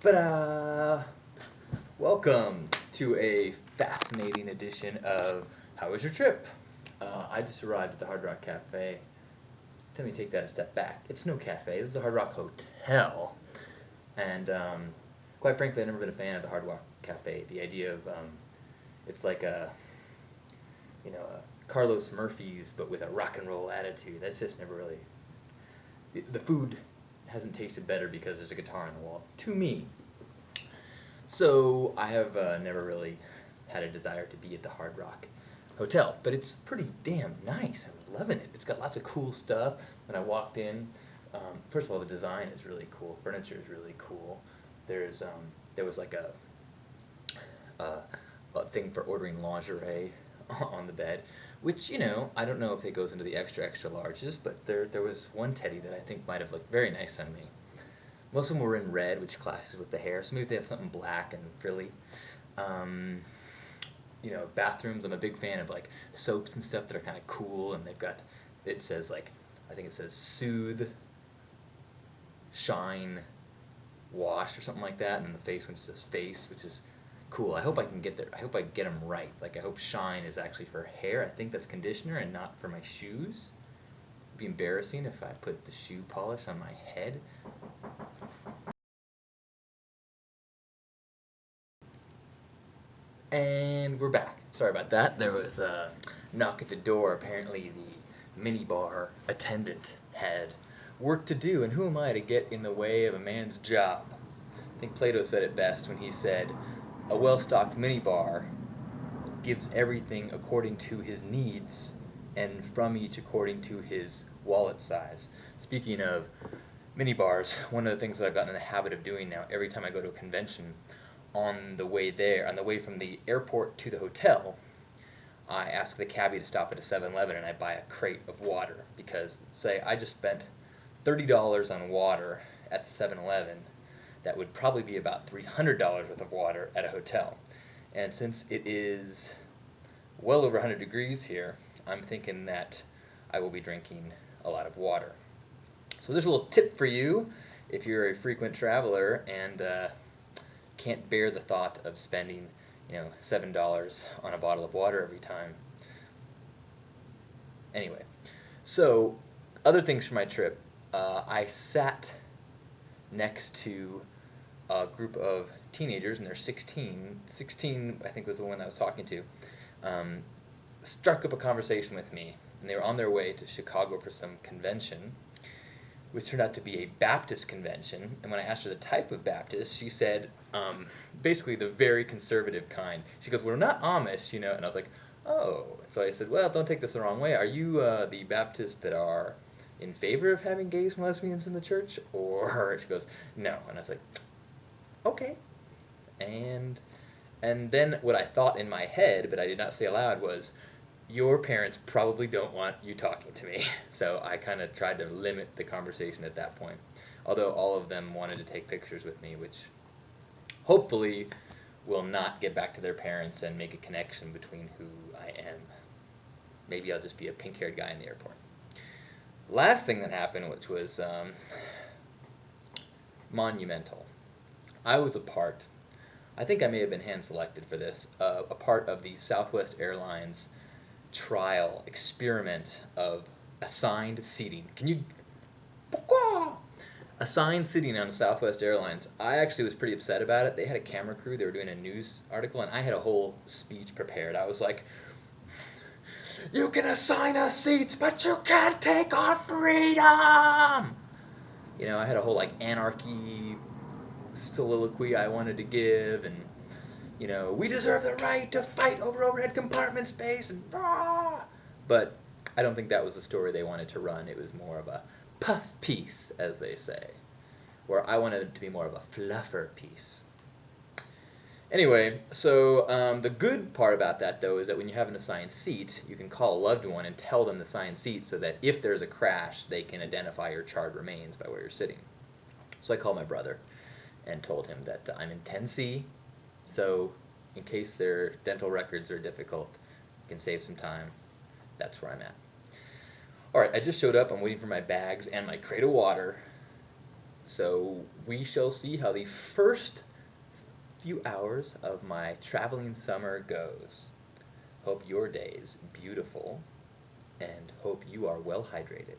But welcome to a fascinating edition of How Was Your Trip? I just arrived at the Hard Rock Cafe. Let me take that a step back. It's no cafe. This is a Hard Rock Hotel, and quite frankly, I've never been a fan of the Hard Rock Cafe. The idea of it's like a Carlos Murphy's, but with a rock and roll attitude. That's just never really. The food hasn't tasted better because there's a guitar on the wall. To me. So I have never really had a desire to be at the Hard Rock Hotel, but it's pretty damn nice. I was loving it. It's got lots of cool stuff. When I walked in, first of all, the design is really cool. Furniture is really cool. There was like a thing for ordering lingerie on the bed, which I don't know if it goes into the extra larges, but there was one teddy that I think might have looked very nice on me. Most of them were in red, which clashes with the hair, so maybe they have something black and frilly. Bathrooms, I'm a big fan of like soaps and stuff that are kind of cool, and it says I think it says soothe, shine, wash or something like that, and then the face one just says face, which is cool. I hope I can get there. I hope I get them right. Like, I hope shine is actually for hair. I think that's conditioner and not for my shoes. It'd be embarrassing if I put the shoe polish on my head. And we're back. Sorry about that. There was a knock at the door. Apparently the minibar attendant had work to do, and who am I to get in the way of a man's job? I think Plato said it best when he said, a well-stocked minibar gives everything according to his needs, and from each according to his wallet size. Speaking of minibars, one of the things that I've gotten in the habit of doing now, every time I go to a convention, on the way from the airport to the hotel, I ask the cabbie to stop at a 7-Eleven and I buy a crate of water, because say I just spent $30 on water at the 7-Eleven, that would probably be about $300 worth of water at a hotel. And since it is well over 100 degrees here, I'm thinking that I will be drinking a lot of water. So there's a little tip for you if you're a frequent traveler and can't bear the thought of spending, $7 on a bottle of water every time. Anyway, so other things for my trip. I sat next to a group of teenagers, and they're 16. 16, I think, was the one I was talking to. Struck up a conversation with me, and they were on their way to Chicago for some convention, which turned out to be a Baptist convention. And when I asked her the type of Baptist, she said, basically the very conservative kind. She goes, we're not Amish, and I was like, oh. So I said, well, don't take this the wrong way. Are you the Baptists that are in favor of having gays and lesbians in the church? Or she goes, no. And I was like, okay. And then what I thought in my head, but I did not say aloud, was, your parents probably don't want you talking to me. So I kind of tried to limit the conversation at that point. Although all of them wanted to take pictures with me, which hopefully will not get back to their parents and make a connection between who I am. Maybe I'll just be a pink-haired guy in the airport. Last thing that happened, which was monumental. I was I think I may have been hand-selected for this, a part of the Southwest Airlines trial experiment of assigned seating. Assigned seating on Southwest Airlines. I actually was pretty upset about it. They had a camera crew. They were doing a news article, and I had a whole speech prepared. I was like, you can assign us seats, but you can't take our freedom! I had a whole, anarchy soliloquy I wanted to give, and we deserve the right to fight over overhead compartment space, and But I don't think that was the story they wanted to run. It was more of a puff piece, as they say, where I wanted it to be more of a fluffer piece. Anyway, so the good part about that, though, is that when you have an assigned seat, you can call a loved one and tell them the assigned seat so that if there's a crash, they can identify your charred remains by where you're sitting. So I called my brother and told him that I'm in 10C, so in case their dental records are difficult, you can save some time. That's where I'm at. All right, I just showed up. I'm waiting for my bags and my crate of water. So we shall see how the first few hours of my traveling summer goes. Hope your day is beautiful, and hope you are well hydrated.